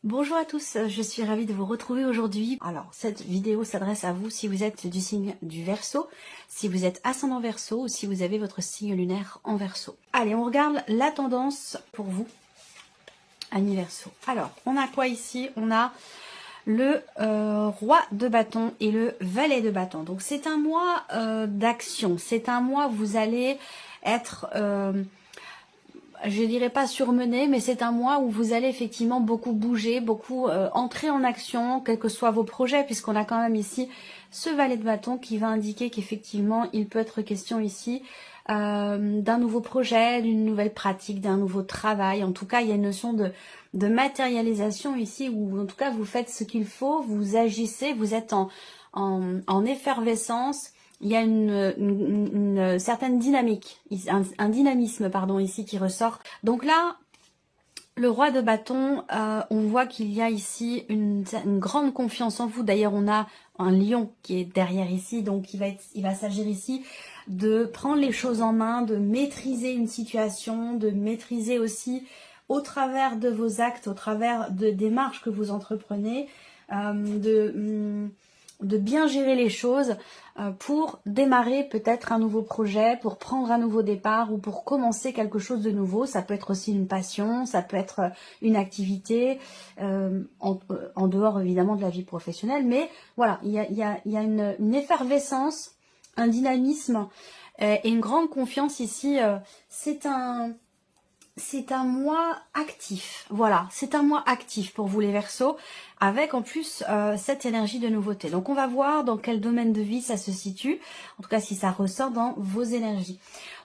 Bonjour à tous, je suis ravie de vous retrouver aujourd'hui. Alors, cette vidéo s'adresse à vous si vous êtes du signe du Verseau, si vous êtes ascendant Verseau ou si vous avez votre signe lunaire en Verseau. Allez, on regarde la tendance pour vous, amis Verseau. Alors, on a quoi ici? On a le roi de bâton et le valet de bâton. Donc, c'est un mois d'action. C'est un mois où vous allez être... je dirais pas surmené, mais c'est un mois où vous allez effectivement beaucoup bouger, beaucoup entrer en action, quels que soient vos projets, puisqu'on a quand même ici ce valet de bâton qui va indiquer qu'effectivement, il peut être question ici d'un nouveau projet, d'une nouvelle pratique, d'un nouveau travail. En tout cas, il y a une notion de matérialisation ici, où en tout cas, vous faites ce qu'il faut, vous agissez, vous êtes en effervescence. Il y a une certaine dynamique, un dynamisme pardon ici qui ressort. Donc là, le roi de bâton, on voit qu'il y a ici une grande confiance en vous. D'ailleurs, on a un lion qui est derrière ici, donc il va s'agir ici de prendre les choses en main, de maîtriser une situation, de maîtriser aussi au travers de vos actes, au travers de démarches que vous entreprenez, de bien gérer les choses pour démarrer peut-être un nouveau projet, pour prendre un nouveau départ ou pour commencer quelque chose de nouveau. Ça peut être aussi une passion, ça peut être une activité en dehors évidemment de la vie professionnelle. Mais voilà, il y a une effervescence, un dynamisme et une grande confiance ici. C'est un mois actif, voilà, c'est un mois actif pour vous les Verseaux, avec en plus cette énergie de nouveauté. Donc on va voir dans quel domaine de vie ça se situe, en tout cas si ça ressort dans vos énergies.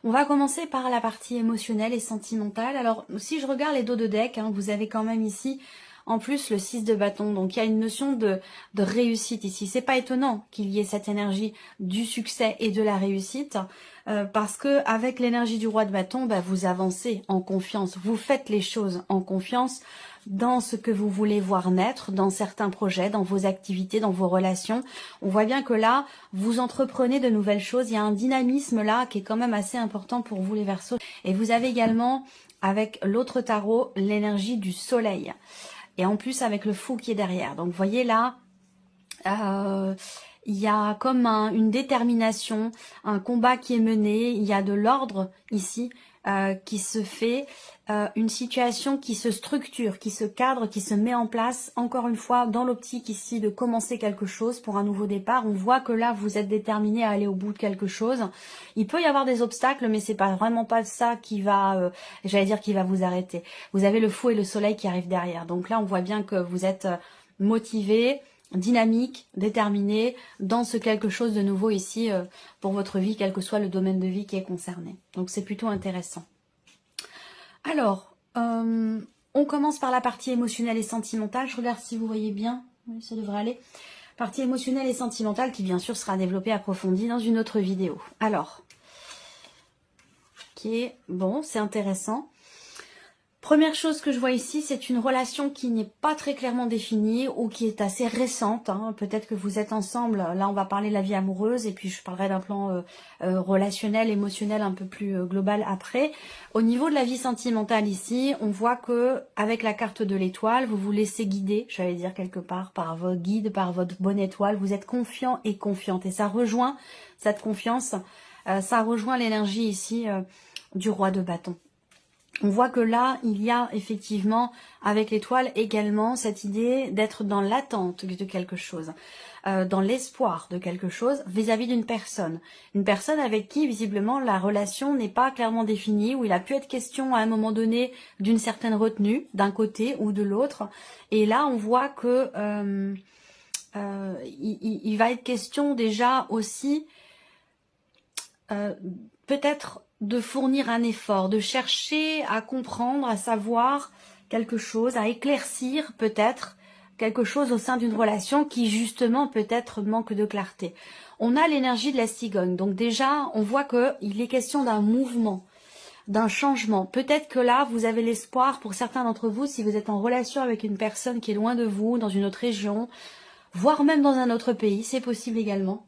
On va commencer par la partie émotionnelle et sentimentale. Alors si je regarde les dos de deck, hein, vous avez quand même ici en plus le 6 de bâton, donc il y a une notion de réussite ici. C'est pas étonnant qu'il y ait cette énergie du succès et de la réussite, parce que avec l'énergie du roi de bâton, bah, vous avancez en confiance, vous faites les choses en confiance dans ce que vous voulez voir naître, dans certains projets, dans vos activités, dans vos relations. On voit bien que là, vous entreprenez de nouvelles choses, il y a un dynamisme là qui est quand même assez important pour vous les Verseaux. Et vous avez également, avec l'autre tarot, l'énergie du soleil. Et en plus avec le fou qui est derrière. Donc vous voyez là, il y a comme une détermination, un combat qui est mené, il y a de l'ordre ici qui se fait, une situation qui se structure, qui se cadre, qui se met en place, encore une fois dans l'optique ici de commencer quelque chose pour un nouveau départ. On voit que là vous êtes déterminé à aller au bout de quelque chose. Il peut y avoir des obstacles, mais c'est pas vraiment pas ça qui va, j'allais dire qui va vous arrêter. Vous avez le fou et le soleil qui arrivent derrière. Donc là on voit bien que vous êtes motivé, dynamique, déterminé dans ce quelque chose de nouveau ici pour votre vie, quel que soit le domaine de vie qui est concerné. Donc c'est plutôt intéressant. Alors, on commence par la partie émotionnelle et sentimentale. Je regarde si vous voyez bien. Oui, ça devrait aller. Partie émotionnelle et sentimentale qui bien sûr sera développée, approfondie dans une autre vidéo. Alors, bon, c'est intéressant. Première chose que je vois ici, c'est une relation qui n'est pas très clairement définie ou qui est assez récente. Hein. Peut-être que vous êtes ensemble, là on va parler de la vie amoureuse et puis je parlerai d'un plan relationnel, émotionnel un peu plus global après. Au niveau de la vie sentimentale ici, on voit que avec la carte de l'étoile, vous vous laissez guider, j'allais dire quelque part, par vos guides, par votre bonne étoile. Vous êtes confiant et confiante et ça rejoint cette confiance, ça rejoint l'énergie ici du roi de bâton. On voit que là, il y a effectivement, avec l'étoile également, cette idée d'être dans l'attente de quelque chose, dans l'espoir de quelque chose vis-à-vis d'une personne. Une personne avec qui, visiblement, la relation n'est pas clairement définie, où il a pu être question à un moment donné d'une certaine retenue, d'un côté ou de l'autre. Et là, on voit que il va être question déjà aussi, peut-être de fournir un effort, de chercher à comprendre, à savoir quelque chose, à éclaircir peut-être quelque chose au sein d'une relation qui justement peut-être manque de clarté. On a l'énergie de la cigogne, donc déjà on voit qu'il est question d'un mouvement, d'un changement. Peut-être que là vous avez l'espoir pour certains d'entre vous, si vous êtes en relation avec une personne qui est loin de vous, dans une autre région, voire même dans un autre pays, c'est possible également.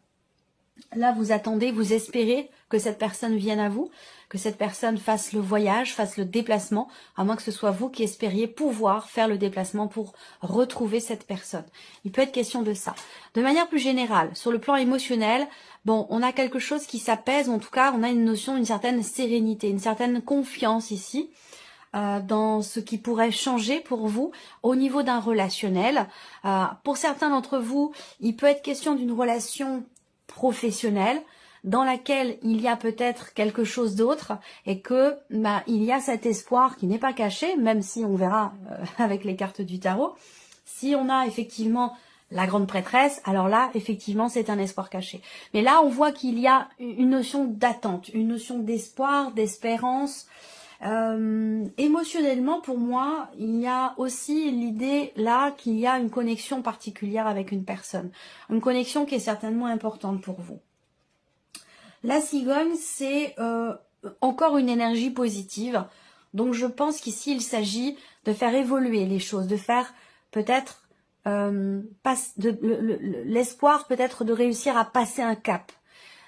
Là, vous attendez, vous espérez que cette personne vienne à vous, que cette personne fasse le voyage, fasse le déplacement, à moins que ce soit vous qui espériez pouvoir faire le déplacement pour retrouver cette personne. Il peut être question de ça. De manière plus générale, sur le plan émotionnel, bon, on a quelque chose qui s'apaise, en tout cas, on a une notion d'une certaine sérénité, une certaine confiance ici, dans ce qui pourrait changer pour vous au niveau d'un relationnel. Pour certains d'entre vous, il peut être question d'une relation professionnelle dans laquelle il y a peut-être quelque chose d'autre et que il y a cet espoir qui n'est pas caché, même si on verra avec les cartes du tarot. Si on a effectivement la grande prêtresse, alors là, effectivement, c'est un espoir caché. Mais là, on voit qu'il y a une notion d'attente, une notion d'espoir, d'espérance. Émotionnellement, pour moi, il y a aussi l'idée là qu'il y a une connexion particulière avec une personne. Une connexion qui est certainement importante pour vous. La cigogne, c'est encore une énergie positive. Donc je pense qu'ici, il s'agit de faire évoluer les choses, de faire peut-être l'espoir peut-être de réussir à passer un cap.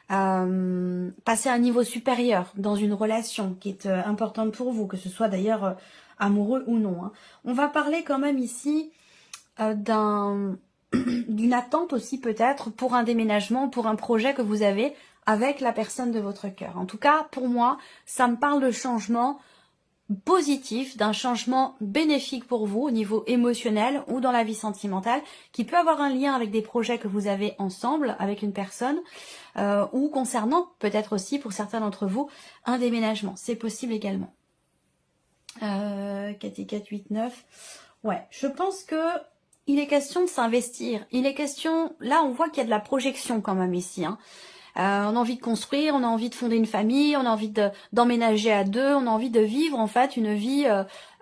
Passer à un niveau supérieur dans une relation qui est importante pour vous, que ce soit d'ailleurs amoureux ou non. Hein. On va parler quand même ici d'une attente aussi peut-être pour un déménagement, pour un projet que vous avez avec la personne de votre cœur. En tout cas, pour moi, ça me parle de changement positif, d'un changement bénéfique pour vous au niveau émotionnel ou dans la vie sentimentale, qui peut avoir un lien avec des projets que vous avez ensemble avec une personne ou concernant peut-être aussi pour certains d'entre vous un déménagement. C'est possible également. 4 et 4, 8, 9. Ouais, je pense que il est question de s'investir. Il est question, là on voit qu'il y a de la projection quand même ici, hein. On a envie de construire, on a envie de fonder une famille, on a envie d'emménager à deux, on a envie de vivre en fait une vie,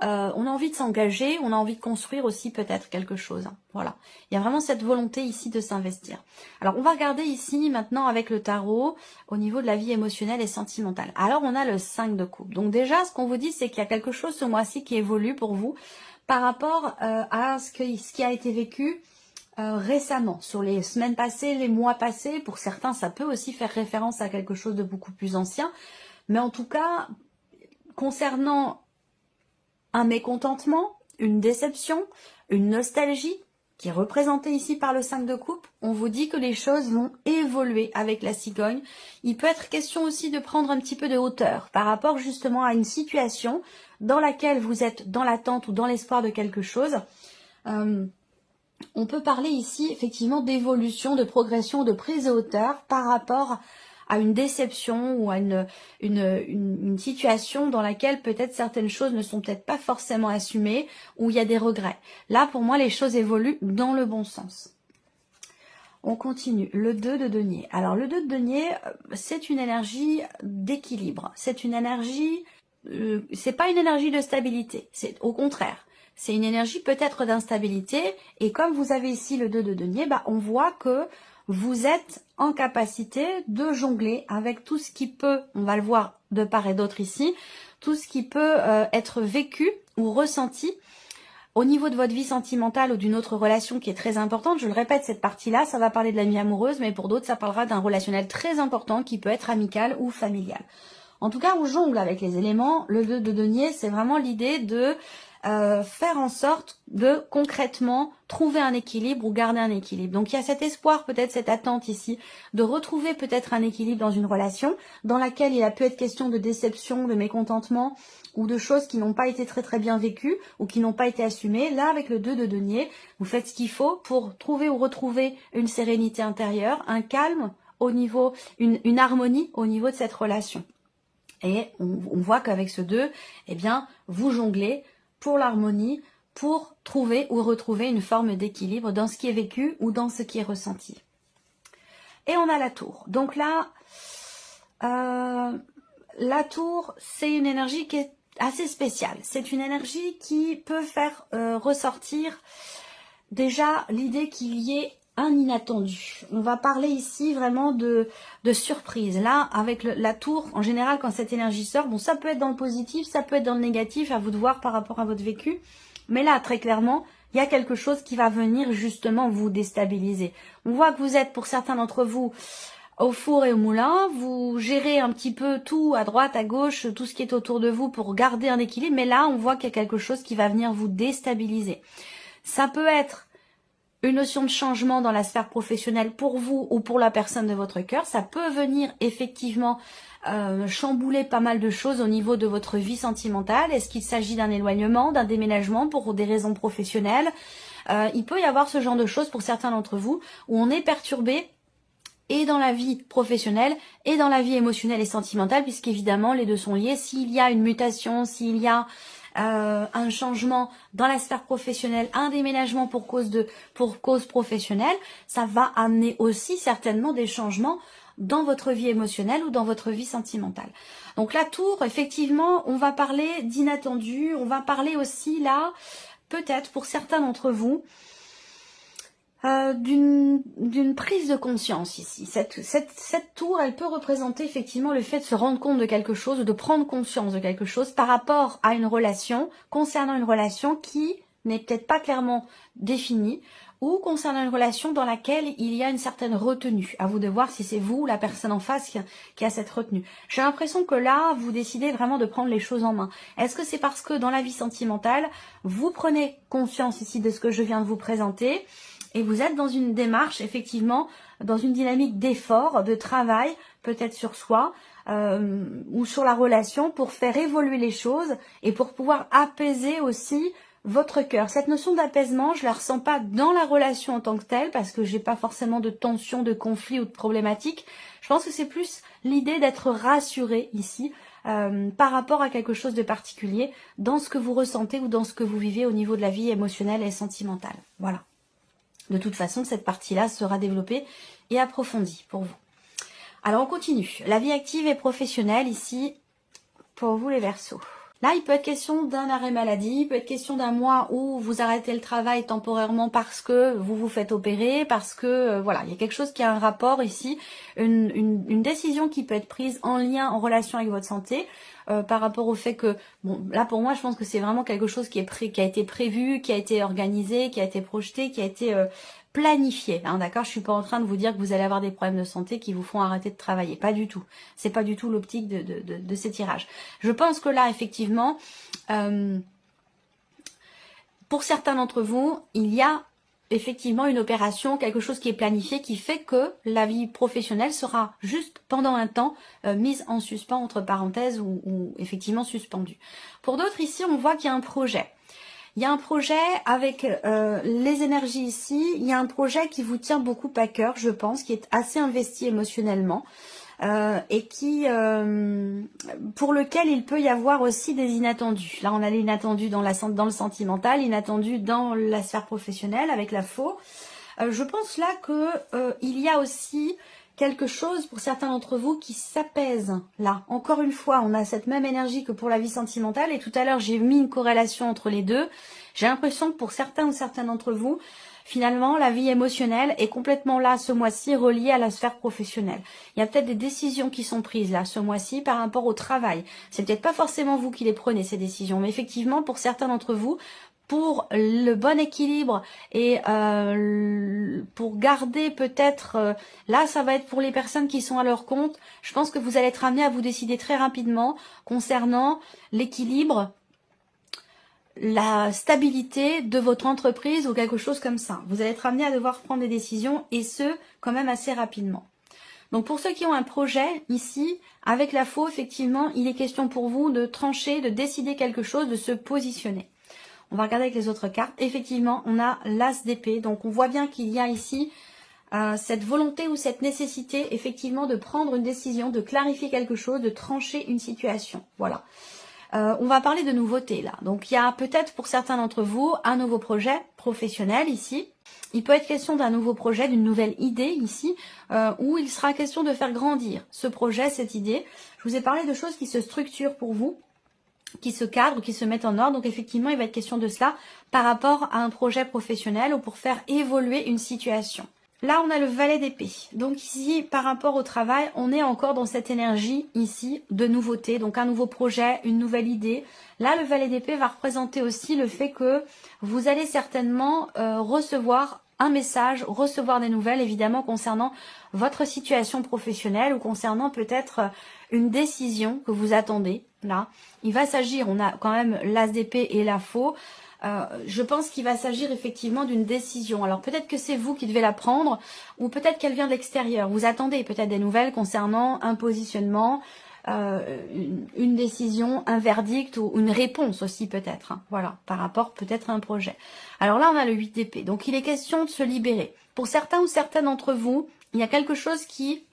on a envie de s'engager, on a envie de construire aussi peut-être quelque chose. Hein. Voilà, il y a vraiment cette volonté ici de s'investir. Alors on va regarder ici maintenant avec le tarot au niveau de la vie émotionnelle et sentimentale. Alors on a le 5 de coupe. Donc déjà ce qu'on vous dit c'est qu'il y a quelque chose ce mois-ci qui évolue pour vous par rapport à ce qui a été vécu récemment, sur les semaines passées, les mois passés. Pour certains, ça peut aussi faire référence à quelque chose de beaucoup plus ancien. Mais en tout cas, concernant un mécontentement, une déception, une nostalgie, qui est représentée ici par le 5 de coupe, on vous dit que les choses vont évoluer avec la cigogne. Il peut être question aussi de prendre un petit peu de hauteur par rapport justement à une situation dans laquelle vous êtes dans l'attente ou dans l'espoir de quelque chose. On peut parler ici effectivement d'évolution, de progression, de prise de hauteur par rapport à une déception ou à une situation dans laquelle peut-être certaines choses ne sont peut-être pas forcément assumées, où il y a des regrets. Là, pour moi, les choses évoluent dans le bon sens. On continue. Le 2 de denier. Alors, le 2 de denier, c'est une énergie d'équilibre. C'est une énergie, c'est pas une énergie de stabilité. C'est au contraire. C'est une énergie peut-être d'instabilité. Et comme vous avez ici le 2 de denier, on voit que vous êtes en capacité de jongler avec tout ce qui peut, on va le voir de part et d'autre ici, tout ce qui peut être vécu ou ressenti au niveau de votre vie sentimentale ou d'une autre relation qui est très importante. Je le répète, cette partie-là, ça va parler de la vie amoureuse, mais pour d'autres, ça parlera d'un relationnel très important qui peut être amical ou familial. En tout cas, on jongle avec les éléments. Le 2 de denier, c'est vraiment l'idée de faire en sorte de concrètement trouver un équilibre ou garder un équilibre. Donc il y a cet espoir, peut-être cette attente ici, de retrouver peut-être un équilibre dans une relation dans laquelle il a pu être question de déception, de mécontentement ou de choses qui n'ont pas été très bien vécues ou qui n'ont pas été assumées. Là, avec le 2 de denier, vous faites ce qu'il faut pour trouver ou retrouver une sérénité intérieure, un calme au niveau, une harmonie au niveau de cette relation. Et on voit qu'avec ce 2, eh bien, vous jonglez pour l'harmonie, pour trouver ou retrouver une forme d'équilibre dans ce qui est vécu ou dans ce qui est ressenti. Et on a la tour. Donc là, la tour, c'est une énergie qui est assez spéciale. C'est une énergie qui peut faire ressortir déjà l'idée qu'il y ait un inattendu. On va parler ici vraiment de surprise. Là, avec la tour, en général, quand cette énergie sort, bon, ça peut être dans le positif, ça peut être dans le négatif, à vous de voir par rapport à votre vécu. Mais là, très clairement, il y a quelque chose qui va venir justement vous déstabiliser. On voit que vous êtes, pour certains d'entre vous, au four et au moulin, vous gérez un petit peu tout à droite, à gauche, tout ce qui est autour de vous pour garder un équilibre, mais là, on voit qu'il y a quelque chose qui va venir vous déstabiliser. Ça peut être une notion de changement dans la sphère professionnelle pour vous ou pour la personne de votre cœur. Ça peut venir effectivement chambouler pas mal de choses au niveau de votre vie sentimentale. Est-ce qu'il s'agit d'un éloignement, d'un déménagement pour des raisons professionnelles? Il peut y avoir ce genre de choses pour certains d'entre vous où on est perturbé et dans la vie professionnelle et dans la vie émotionnelle et sentimentale, puisqu'évidemment les deux sont liés. S'il y a une mutation, s'il y a un changement dans la sphère professionnelle, un déménagement pour cause professionnelle, ça va amener aussi certainement des changements dans votre vie émotionnelle ou dans votre vie sentimentale. Donc la tour, effectivement, on va parler d'inattendu, on va parler aussi là, peut-être pour certains d'entre vous, d'une prise de conscience ici. Cette tour, elle peut représenter effectivement le fait de se rendre compte de quelque chose, de prendre conscience de quelque chose par rapport à une relation, concernant une relation qui n'est peut-être pas clairement définie, ou concernant une relation dans laquelle il y a une certaine retenue. À vous de voir si c'est vous ou la personne en face qui a cette retenue. J'ai l'impression que là, vous décidez vraiment de prendre les choses en main. Est-ce que c'est parce que dans la vie sentimentale, vous prenez conscience ici de ce que je viens de vous présenter et vous êtes dans une démarche, effectivement, dans une dynamique d'effort, de travail, peut-être sur soi ou sur la relation pour faire évoluer les choses et pour pouvoir apaiser aussi votre cœur. Cette notion d'apaisement, je la ressens pas dans la relation en tant que telle parce que j'ai pas forcément de tension, de conflit ou de problématique. Je pense que c'est plus l'idée d'être rassuré ici par rapport à quelque chose de particulier dans ce que vous ressentez ou dans ce que vous vivez au niveau de la vie émotionnelle et sentimentale. Voilà. De toute façon, cette partie-là sera développée et approfondie pour vous. Alors, on continue. La vie active et professionnelle ici, pour vous les Verseaux. Là, il peut être question d'un arrêt maladie, il peut être question d'un mois où vous arrêtez le travail temporairement parce que vous vous faites opérer, parce que, voilà, il y a quelque chose qui a un rapport ici, une décision qui peut être prise en lien, en relation avec votre santé, par rapport au fait que, bon, là pour moi, je pense que c'est vraiment quelque chose qui a été prévu, qui a été organisé, qui a été projeté, qui a été planifié, hein, d'accord? Je suis pas en train de vous dire que vous allez avoir des problèmes de santé qui vous font arrêter de travailler, pas du tout. C'est pas du tout l'optique de ces tirages. Je pense que là, effectivement, pour certains d'entre vous, il y a effectivement une opération, quelque chose qui est planifié, qui fait que la vie professionnelle sera juste pendant un temps mise en suspens, entre parenthèses, ou effectivement suspendue. Pour d'autres, ici, on voit qu'il y a un projet. Il y a un projet avec les énergies ici, il y a un projet qui vous tient beaucoup à cœur, je pense, qui est assez investi émotionnellement et qui, pour lequel il peut y avoir aussi des inattendus. Là, on a l'inattendu dans le sentimental, l'inattendu dans la sphère professionnelle avec la faux. Je pense là que il y a aussi quelque chose pour certains d'entre vous qui s'apaise là. Encore une fois, on a cette même énergie que pour la vie sentimentale et tout à l'heure j'ai mis une corrélation entre les deux. J'ai l'impression que pour certains ou certaines d'entre vous, finalement la vie émotionnelle est complètement là ce mois-ci reliée à la sphère professionnelle. Il y a peut-être des décisions qui sont prises là ce mois-ci par rapport au travail. C'est peut-être pas forcément vous qui les prenez ces décisions, mais effectivement pour certains d'entre vous, pour le bon équilibre et pour garder peut-être, là ça va être pour les personnes qui sont à leur compte, je pense que vous allez être amené à vous décider très rapidement concernant l'équilibre, la stabilité de votre entreprise ou quelque chose comme ça. Vous allez être amené à devoir prendre des décisions et ce, quand même assez rapidement. Donc pour ceux qui ont un projet ici, avec la faux, effectivement, il est question pour vous de trancher, de décider quelque chose, de se positionner. On va regarder avec les autres cartes. Effectivement, on a l'as d'épée. Donc, on voit bien qu'il y a ici cette volonté ou cette nécessité, effectivement, de prendre une décision, de clarifier quelque chose, de trancher une situation. Voilà. On va parler de nouveautés, là. Donc, il y a peut-être pour certains d'entre vous un nouveau projet professionnel ici. Il peut être question d'un nouveau projet, d'une nouvelle idée ici, où il sera question de faire grandir ce projet, cette idée. Je vous ai parlé de choses qui se structurent pour vous, qui se cadrent, qui se mettent en ordre. Donc effectivement, il va être question de cela par rapport à un projet professionnel ou pour faire évoluer une situation. Là, on a le valet d'épée. Donc ici, par rapport au travail, on est encore dans cette énergie ici de nouveauté. Donc un nouveau projet, une nouvelle idée. Là, le valet d'épée va représenter aussi le fait que vous allez certainement recevoir un message, recevoir des nouvelles évidemment concernant votre situation professionnelle ou concernant peut-être une décision que vous attendez. Là, il va s'agir, on a quand même l'as d'épée et la faux. Je pense qu'il va s'agir effectivement d'une décision. Alors peut-être que c'est vous qui devez la prendre ou peut-être qu'elle vient de l'extérieur. Vous attendez peut-être des nouvelles concernant un positionnement, une décision, un verdict ou une réponse aussi peut-être. Hein, voilà, par rapport peut-être à un projet. Alors là, on a le 8 d'épée. Donc il est question de se libérer. Pour certains ou certaines d'entre vous, il y a quelque chose qui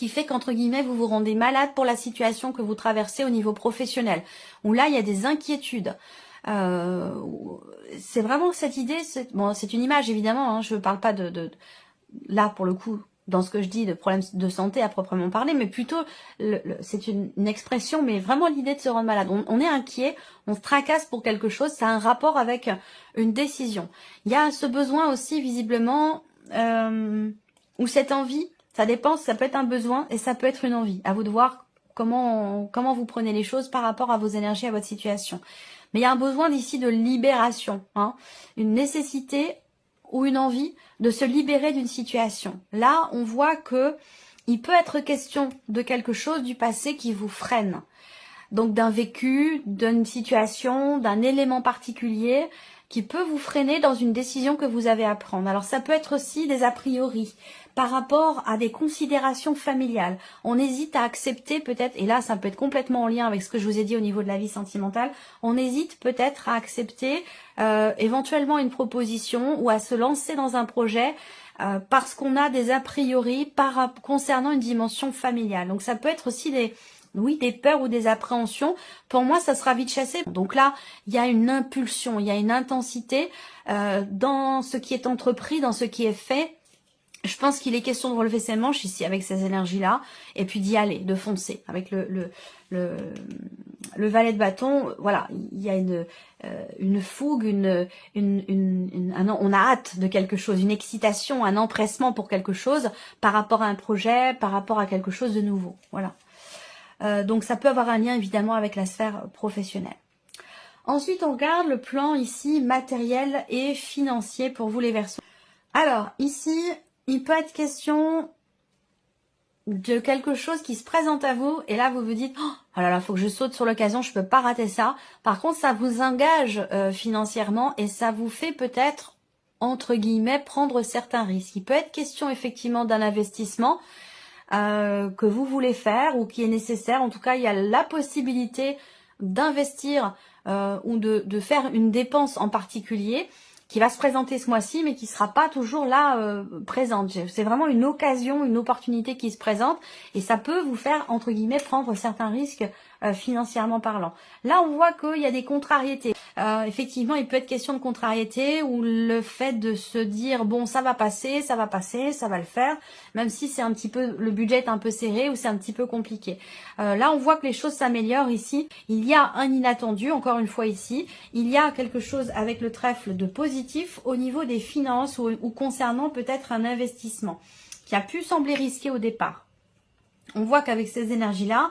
fait qu'entre guillemets, vous vous rendez malade pour la situation que vous traversez au niveau professionnel. Où là, il y a des inquiétudes. C'est vraiment cette idée, bon, c'est une image évidemment, hein, je ne parle pas là pour le coup, dans ce que je dis, de problèmes de santé à proprement parler, mais plutôt, c'est une expression, mais vraiment l'idée de se rendre malade. On est inquiet, on se tracasse pour quelque chose, ça a un rapport avec une décision. Il y a ce besoin aussi visiblement, ou cette envie, ça dépend, ça peut être un besoin et ça peut être une envie. À vous de voir comment vous prenez les choses par rapport à vos énergies, à votre situation. Mais il y a un besoin d'ici de libération, hein, une nécessité ou une envie de se libérer d'une situation. Là, on voit que il peut être question de quelque chose du passé qui vous freine. Donc d'un vécu, d'une situation, d'un élément particulier qui peut vous freiner dans une décision que vous avez à prendre. Alors ça peut être aussi des a priori par rapport à des considérations familiales. On hésite à accepter peut-être, et là ça peut être complètement en lien avec ce que je vous ai dit au niveau de la vie sentimentale, on hésite peut-être à accepter éventuellement une proposition ou à se lancer dans un projet parce qu'on a des a priori concernant une dimension familiale. Donc ça peut être aussi des peurs ou des appréhensions. Pour moi, ça sera vite chassé. Donc là, il y a une impulsion, il y a une intensité dans ce qui est entrepris, dans ce qui est fait. Je pense qu'il est question de relever ses manches ici avec ces énergies-là et puis d'y aller, de foncer. Avec le valet de bâton, voilà, il y a une fougue, on a hâte de quelque chose, une excitation, un empressement pour quelque chose par rapport à un projet, par rapport à quelque chose de nouveau. Voilà. Donc ça peut avoir un lien évidemment avec la sphère professionnelle. Ensuite, on regarde le plan ici matériel et financier pour vous les Verseaux. Alors ici, il peut être question de quelque chose qui se présente à vous et là vous vous dites oh là là, faut que je saute sur l'occasion, je peux pas rater ça. Par contre, ça vous engage financièrement et ça vous fait peut-être entre guillemets prendre certains risques. Il peut être question effectivement d'un investissement que vous voulez faire ou qui est nécessaire. En tout cas, il y a la possibilité d'investir ou de faire une dépense en particulier qui va se présenter ce mois-ci, mais qui sera pas toujours là présente. C'est vraiment une occasion, une opportunité qui se présente, et ça peut vous faire, entre guillemets, prendre certains risques financièrement parlant. Là, on voit qu'il y a des contrariétés. Effectivement, il peut être question de contrariété, ou le fait de se dire, bon, ça va passer, ça va le faire, même si c'est un petit peu, le budget est un peu serré, ou c'est un petit peu compliqué. Là, on voit que les choses s'améliorent ici. Il y a un inattendu, encore une fois ici. Il y a quelque chose avec le trèfle de positif au niveau des finances ou concernant peut-être un investissement qui a pu sembler risqué au départ. On voit qu'avec ces énergies-là,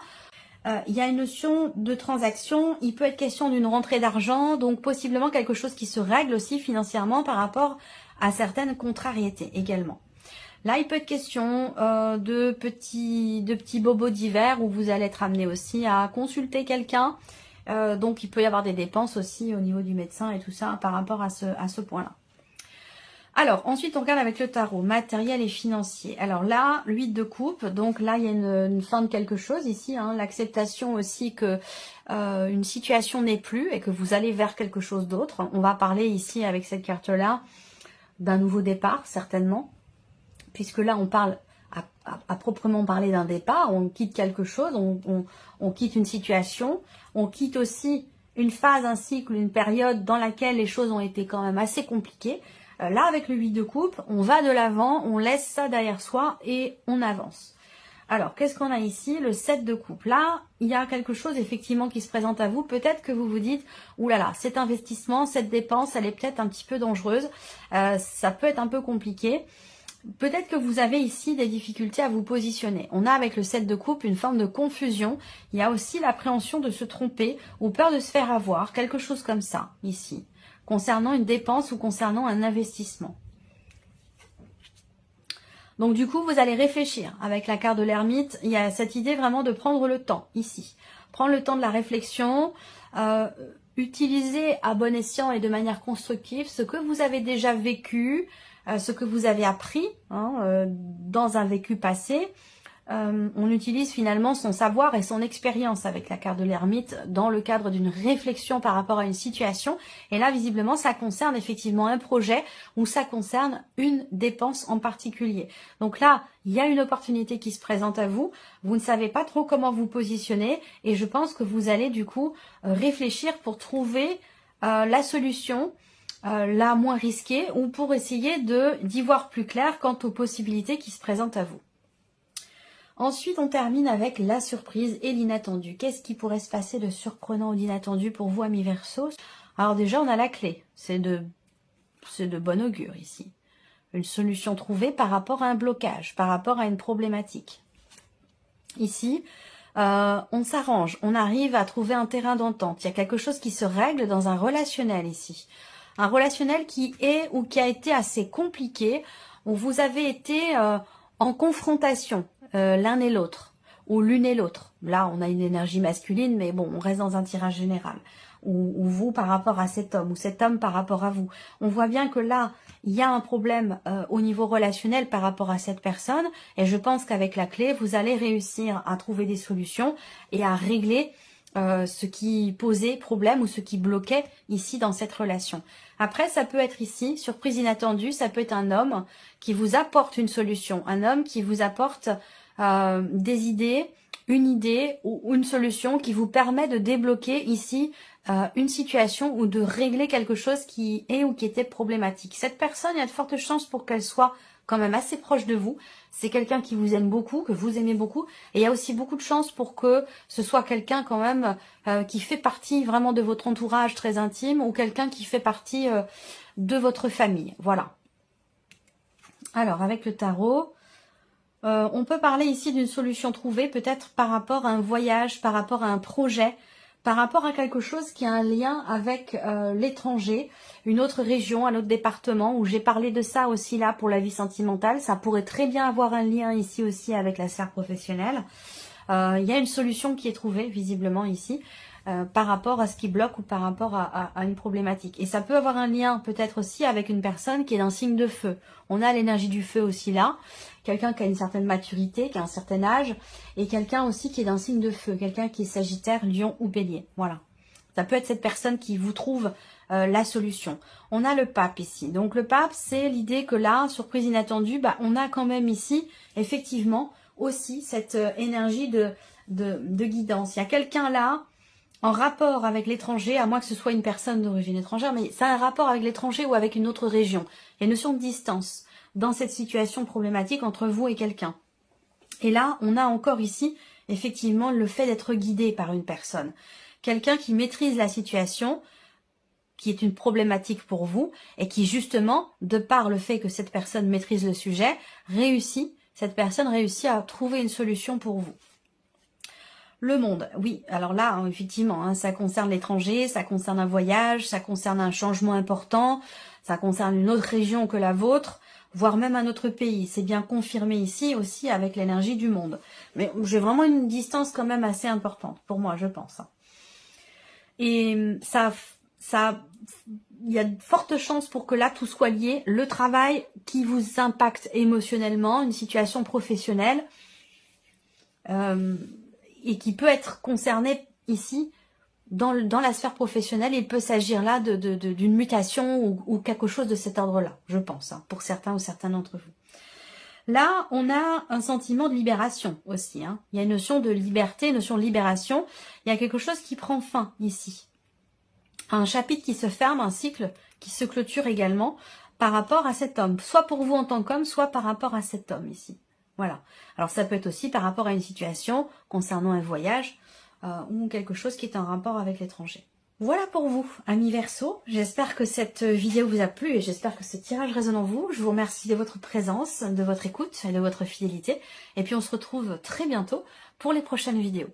il y a une notion de transaction, il peut être question d'une rentrée d'argent, donc possiblement quelque chose qui se règle aussi financièrement par rapport à certaines contrariétés également. Là, il peut être question de petits bobos d'hiver où vous allez être amené aussi à consulter quelqu'un. Donc, il peut y avoir des dépenses aussi au niveau du médecin et tout ça par rapport à ce point-là. Alors, ensuite, on regarde avec le tarot, matériel et financier. Alors là, 8 de coupe, donc là, il y a une fin de quelque chose ici, hein, l'acceptation aussi que une situation n'est plus et que vous allez vers quelque chose d'autre. On va parler ici, avec cette carte-là, d'un nouveau départ, certainement, puisque là, on parle, à proprement parler d'un départ, on quitte quelque chose, on quitte une situation, on quitte aussi une phase, un cycle, une période dans laquelle les choses ont été quand même assez compliquées. Là, avec le 8 de coupe, on va de l'avant, on laisse ça derrière soi et on avance. Alors, qu'est-ce qu'on a ici? Le 7 de coupe. Là, il y a quelque chose effectivement qui se présente à vous. Peut-être que vous vous dites, oulala, cet investissement, cette dépense, elle est peut-être un petit peu dangereuse. Ça peut être un peu compliqué. Peut-être que vous avez ici des difficultés à vous positionner. On a avec le 7 de coupe une forme de confusion. Il y a aussi l'appréhension de se tromper ou peur de se faire avoir. Quelque chose comme ça, ici. Concernant une dépense ou concernant un investissement. Donc du coup, vous allez réfléchir. Avec la carte de l'ermite, il y a cette idée vraiment de prendre le temps, ici. Prendre le temps de la réflexion, utiliser à bon escient et de manière constructive ce que vous avez déjà vécu, ce que vous avez appris dans un vécu passé. On utilise finalement son savoir et son expérience avec la carte de l'ermite dans le cadre d'une réflexion par rapport à une situation. Et là, visiblement, ça concerne effectivement un projet ou ça concerne une dépense en particulier. Donc là, il y a une opportunité qui se présente à vous. Vous ne savez pas trop comment vous positionner et je pense que vous allez du coup réfléchir pour trouver la solution la moins risquée ou pour essayer d'y voir plus clair quant aux possibilités qui se présentent à vous. Ensuite, on termine avec la surprise et l'inattendu. Qu'est-ce qui pourrait se passer de surprenant ou d'inattendu pour vous, amis Verseau? Alors déjà, on a la clé. C'est de bon augure ici. Une solution trouvée par rapport à un blocage, par rapport à une problématique. Ici, on s'arrange, on arrive à trouver un terrain d'entente. Il y a quelque chose qui se règle dans un relationnel ici. Un relationnel qui est ou qui a été assez compliqué, où vous avez été en confrontation. L'un et l'autre, ou l'une et l'autre. Là, on a une énergie masculine, mais bon, on reste dans un tirage général. Ou vous par rapport à cet homme, ou cet homme par rapport à vous. On voit bien que là, il y a un problème au niveau relationnel par rapport à cette personne, et je pense qu'avec la clé, vous allez réussir à trouver des solutions et à régler ce qui posait problème ou ce qui bloquait ici dans cette relation. Après, ça peut être ici, surprise inattendue, ça peut être un homme qui vous apporte une solution, un homme qui vous apporte des idées, une idée ou une solution qui vous permet de débloquer ici une situation ou de régler quelque chose qui est ou qui était problématique. Cette personne, il y a de fortes chances pour qu'elle soit quand même assez proche de vous. C'est quelqu'un qui vous aime beaucoup, que vous aimez beaucoup. Et il y a aussi beaucoup de chances pour que ce soit quelqu'un quand même qui fait partie vraiment de votre entourage très intime ou quelqu'un qui fait partie de votre famille. Voilà. Alors, avec le tarot, on peut parler ici d'une solution trouvée, peut-être par rapport à un voyage, par rapport à un projet, par rapport à quelque chose qui a un lien avec l'étranger, une autre région, un autre département, où j'ai parlé de ça aussi là pour la vie sentimentale. Ça pourrait très bien avoir un lien ici aussi avec la sphère professionnelle. Il y a une solution qui est trouvée visiblement ici par rapport à ce qui bloque ou par rapport à une problématique. Et ça peut avoir un lien peut-être aussi avec une personne qui est d'un signe de feu. On a l'énergie du feu aussi là. Quelqu'un qui a une certaine maturité, qui a un certain âge, et quelqu'un aussi qui est d'un signe de feu, quelqu'un qui est Sagittaire, Lion ou Bélier. Voilà. Ça peut être cette personne qui vous trouve la solution. On a le pape ici. Donc le pape, c'est l'idée que là, surprise inattendue, on a quand même ici, effectivement, aussi cette énergie de guidance. Il y a quelqu'un là, en rapport avec l'étranger, à moins que ce soit une personne d'origine étrangère, mais ça a un rapport avec l'étranger ou avec une autre région. Il y a une notion de distance dans cette situation problématique entre vous et quelqu'un. Et là, on a encore ici, effectivement, le fait d'être guidé par une personne. Quelqu'un qui maîtrise la situation, qui est une problématique pour vous, et qui justement, de par le fait que cette personne maîtrise le sujet, cette personne réussit à trouver une solution pour vous. Le monde, oui, alors là, effectivement, ça concerne l'étranger, ça concerne un voyage, ça concerne un changement important, ça concerne une autre région que la vôtre, voire même un autre pays. C'est bien confirmé ici aussi avec l'énergie du monde. Mais j'ai vraiment une distance quand même assez importante, pour moi, je pense. Et il y a de fortes chances pour que là, tout soit lié. Le travail qui vous impacte émotionnellement, une situation professionnelle, et qui peut être concerné ici dans la sphère professionnelle. Il peut s'agir là d'une mutation ou quelque chose de cet ordre-là, je pense, pour certains ou certains d'entre vous. Là, on a un sentiment de libération aussi. Il y a une notion de liberté, une notion de libération. Il y a quelque chose qui prend fin ici. Un chapitre qui se ferme, un cycle qui se clôture également par rapport à cet homme. Soit pour vous en tant qu'homme, soit par rapport à cet homme ici. Voilà. Alors ça peut être aussi par rapport à une situation concernant un voyage ou quelque chose qui est en rapport avec l'étranger. Voilà pour vous, amis Verseau. J'espère que cette vidéo vous a plu et j'espère que ce tirage résonne en vous. Je vous remercie de votre présence, de votre écoute et de votre fidélité. Et puis on se retrouve très bientôt pour les prochaines vidéos.